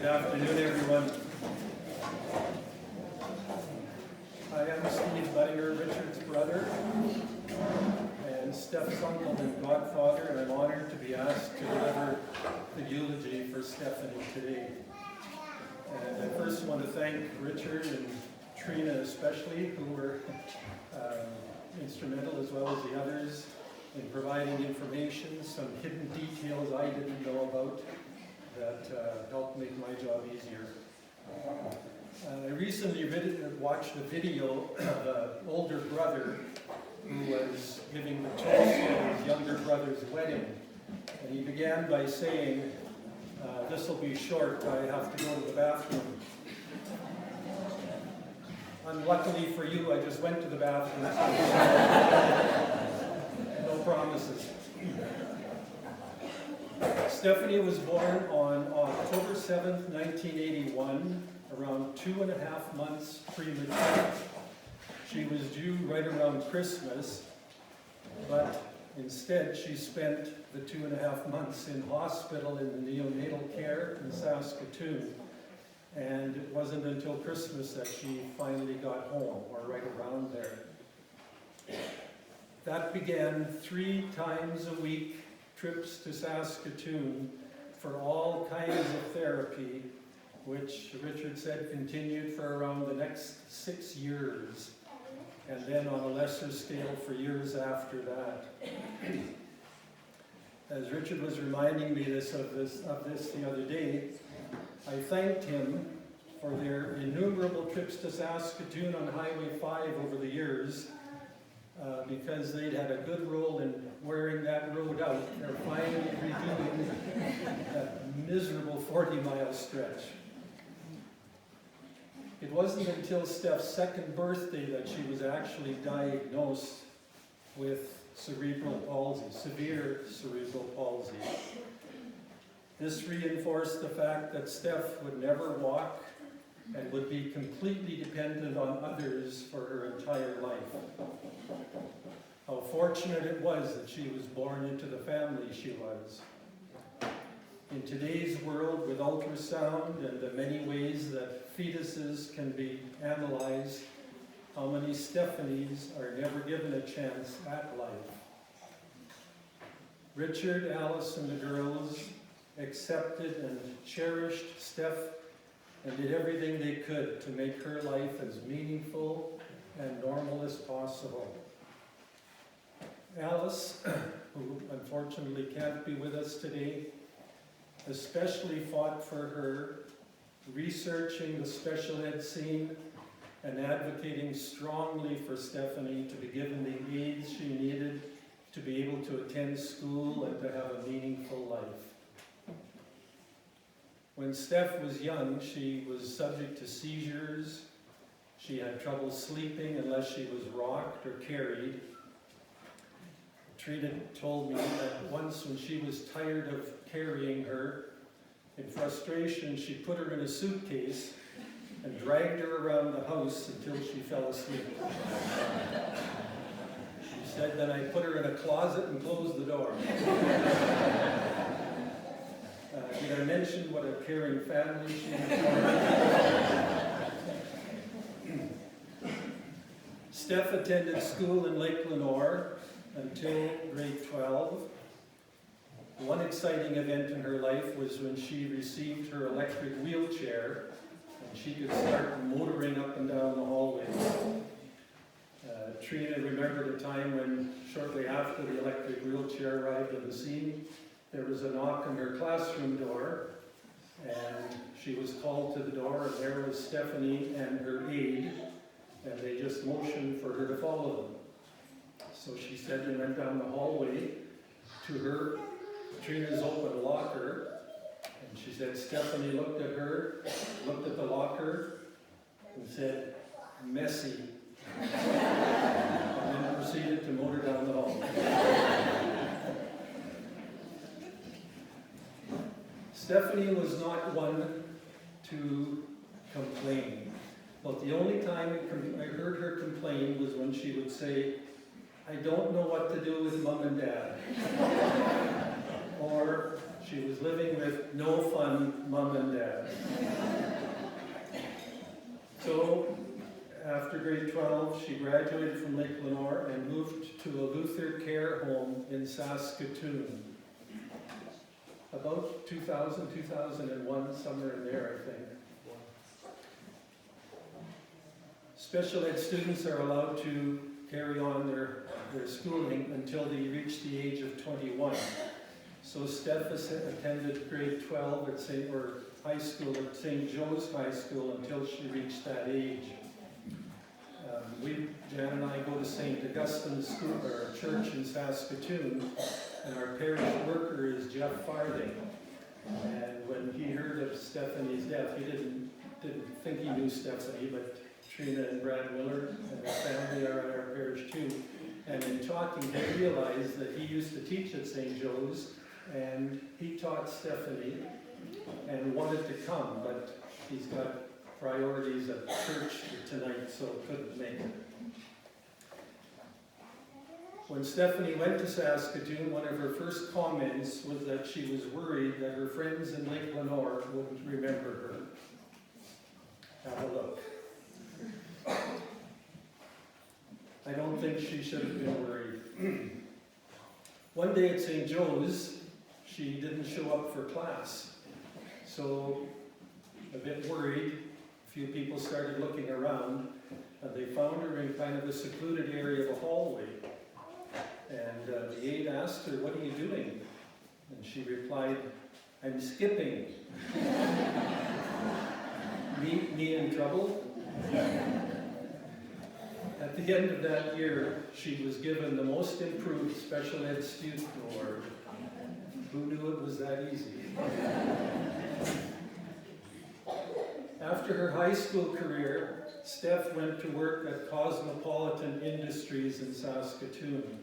Good afternoon, everyone. I am Steve Buttinger, Richard's brother, and Steph's uncle and godfather, and I'm honored to be asked to deliver the eulogy for Stephanie today. And I first want to thank Richard and Trina especially, who were instrumental, as well as the others, in providing information, some hidden details I didn't know about that helped make my job easier. I recently watched a video of an older brother who was giving the toast at his younger brother's wedding. And he began by saying, this will be short, I have to go to the bathroom. Unluckily for you, I just went to the bathroom. No promises. Stephanie was born on October 7th, 1981, around 2.5 months premature. She was due right around Christmas, but instead she spent the 2.5 months in hospital in the neonatal care in Saskatoon. And it wasn't until Christmas that she finally got home, or right around there. That began 3 times a week trips to Saskatoon for all kinds of therapy, which Richard said continued for around the next 6 years, and then on a lesser scale for years after that. As Richard was reminding me of this the other day, I thanked him for their innumerable trips to Saskatoon on Highway 5 over the years, because they'd had a good role in wearing that road out. They're finally redoing that miserable 40-mile stretch. It wasn't until Steph's second birthday that she was actually diagnosed with cerebral palsy, severe cerebral palsy. This reinforced the fact that Steph would never walk and would be completely dependent on others for her entire life. How fortunate it was that she was born into the family she was. In today's world, with ultrasound and the many ways that fetuses can be analyzed, how many Stephanies are never given a chance at life? Richard, Alice, and the girls accepted and cherished Steph and did everything they could to make her life as meaningful and normal as possible. Alice, who unfortunately can't be with us today, especially fought for her, researching the special ed scene and advocating strongly for Stephanie to be given the aids she needed to be able to attend school and to have a meaningful life. When Steph was young, she was subject to seizures. She had trouble sleeping unless she was rocked or carried. Trina told me that once when she was tired of carrying her, in frustration, she put her in a suitcase and dragged her around the house until she fell asleep. She said, then I put her in a closet and closed the door. Did I mention what a caring family she had? Steph attended school in Lake Lenore until grade 12. One exciting event in her life was when she received her electric wheelchair and she could start motoring up and down the hallway. Trina remembered a time when, shortly after the electric wheelchair arrived on the scene, there was a knock on her classroom door, and she was called to the door, and there was Stephanie and her aide, and they just motioned for her to follow them. So she said they went down the hallway to her, Trina's open locker, and she said Stephanie looked at her, looked at the locker, and said, messy, and then proceeded to motor down the hall. Stephanie was not one to complain. But the only time I heard her complain was when she would say, I don't know what to do with Mom and Dad. Or she was living with no fun Mom and Dad. 2012, she graduated from Lake Lenore and moved to a Luther care home in Saskatoon. About 2000, 2001, somewhere in there, I think. Special ed students are allowed to carry on their schooling until they reach the age of 21. So Steph attended grade 12 at high school at St. Joe's High School until she reached that age. Jan and I go to St. Augustine's School, or church in Saskatoon, and our parish worker is Jeff Farthing. And when he heard of Stephanie's death, he didn't think he knew Stephanie, but Trina and Brad Miller and their family are at our parish too. And in talking, he realized that he used to teach at St. Joe's, and he taught Stephanie and wanted to come, but he's got priorities at church tonight, so couldn't make it. When Stephanie went to Saskatoon, one of her first comments was that she was worried that her friends in Lake Lenore wouldn't remember her. Have a look. I don't think she should have been worried. One day at St. Joe's, she didn't show up for class. So, a bit worried, a few people started looking around, and they found her in kind of a secluded area of a hallway. And the aide asked her, "What are you doing?" And she replied, "I'm skipping." Me in trouble? At the end of that year, she was given the Most Improved Special Ed Student Award. Who knew it was that easy? After her high school career, Steph went to work at Cosmopolitan Industries in Saskatoon.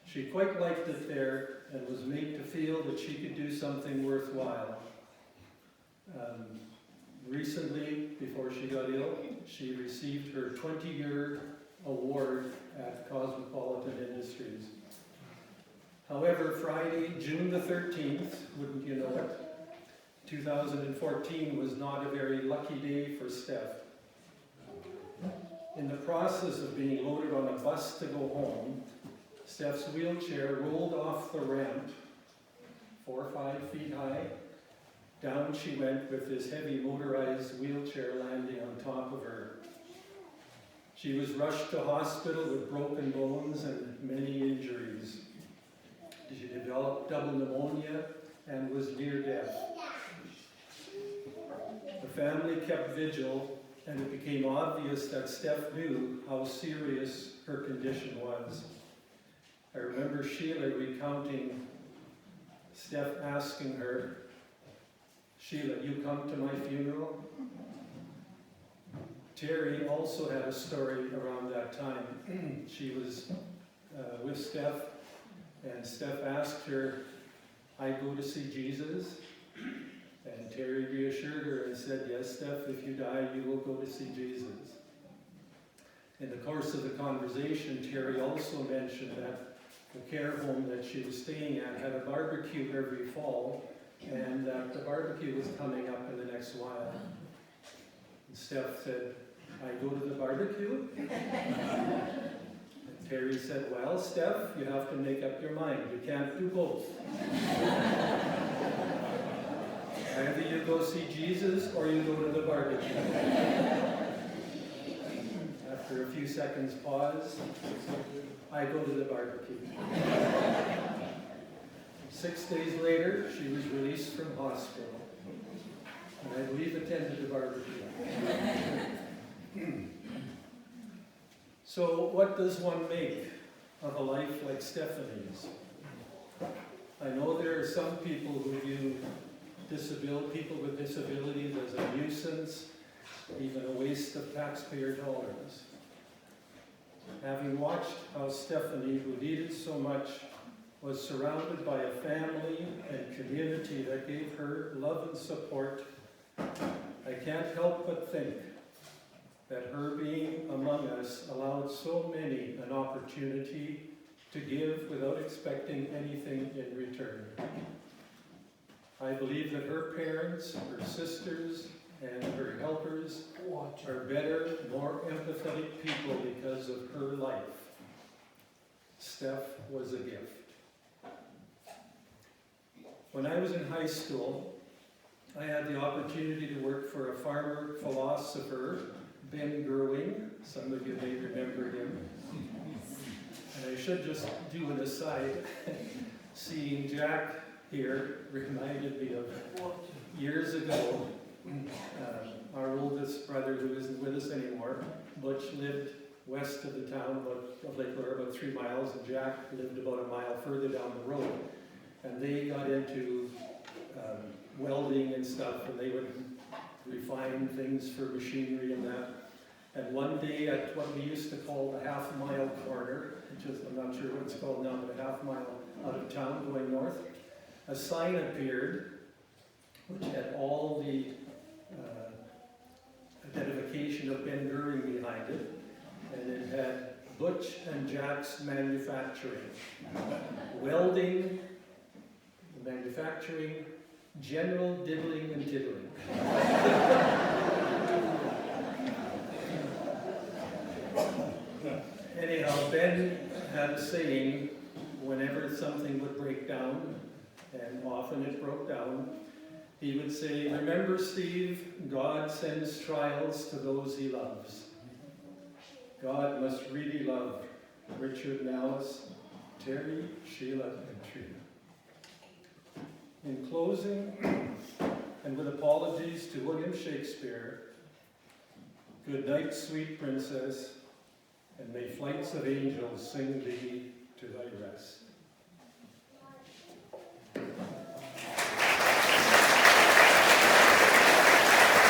She quite liked it there and was made to feel that she could do something worthwhile. Recently, before she got ill, she received her 20-year award at Cosmopolitan Industries. However, Friday, June the 13th, wouldn't you know it, 2014 was not a very lucky day for Steph. In the process of being loaded on a bus to go home, Steph's wheelchair rolled off the ramp, 4 or 5 feet high. Down she went with this heavy motorized wheelchair landing on top of her. She was rushed to hospital with broken bones and many injuries. She developed double pneumonia and was near death. The family kept vigil, and it became obvious that Steph knew how serious her condition was. I remember Sheila recounting Steph asking her, "Sheila, you come to my funeral?" Terry also had a story around that time. She was with Steph, and Steph asked her, "I go to see Jesus?" And Terry reassured her and said, "Yes, Steph, if you die, you will go to see Jesus." In the course of the conversation, Terry also mentioned that the care home that she was staying at had a barbecue every fall, and that the barbecue was coming up in the next while. And Steph said, "I go to the barbecue?" And Terry said, "Well, Steph, you have to make up your mind. You can't do both. Either you go see Jesus or you go to the barbecue." After a few seconds pause, "I go to the barbecue." 6 days later, she was released from hospital, and I believe attended the barbecue. So what does one make of a life like Stephanie's? I know there are some people who view people with disabilities as a nuisance, even a waste of taxpayer dollars. Having watched how Stephanie, who needed so much, was surrounded by a family and community that gave her love and support, I can't help but think that her being among us allowed so many an opportunity to give without expecting anything in return. I believe that her parents, her sisters, and her helpers are better, more empathetic people because of her life. Steph was a gift. When I was in high school, I had the opportunity to work for a farmer philosopher, Ben Gerwing. Some of you may remember him. And I should just do an aside. Seeing Jack here reminded me of years ago. Our oldest brother, who isn't with us anymore, Butch, lived west of the town of Lake Lure, about 3 miles, and Jack lived about a mile further down the road. And they got into welding and stuff, and they would refine things for machinery and that. And one day at what we used to call the half-mile corner, which is, I'm not sure what it's called now, but a half-mile out of town going north, a sign appeared which had all the identification of Ben Goering behind it, and it had Butch and Jack's Manufacturing, welding, manufacturing, general diddling and tiddling. Anyhow, Ben had a saying whenever something would break down, and often it broke down, he would say, "Remember, Steve, God sends trials to those he loves." God must really love Richard, Alice, Terry, Sheila, and Trina. In closing, and with apologies to William Shakespeare, good night, sweet princess, and may flights of angels sing thee to thy rest.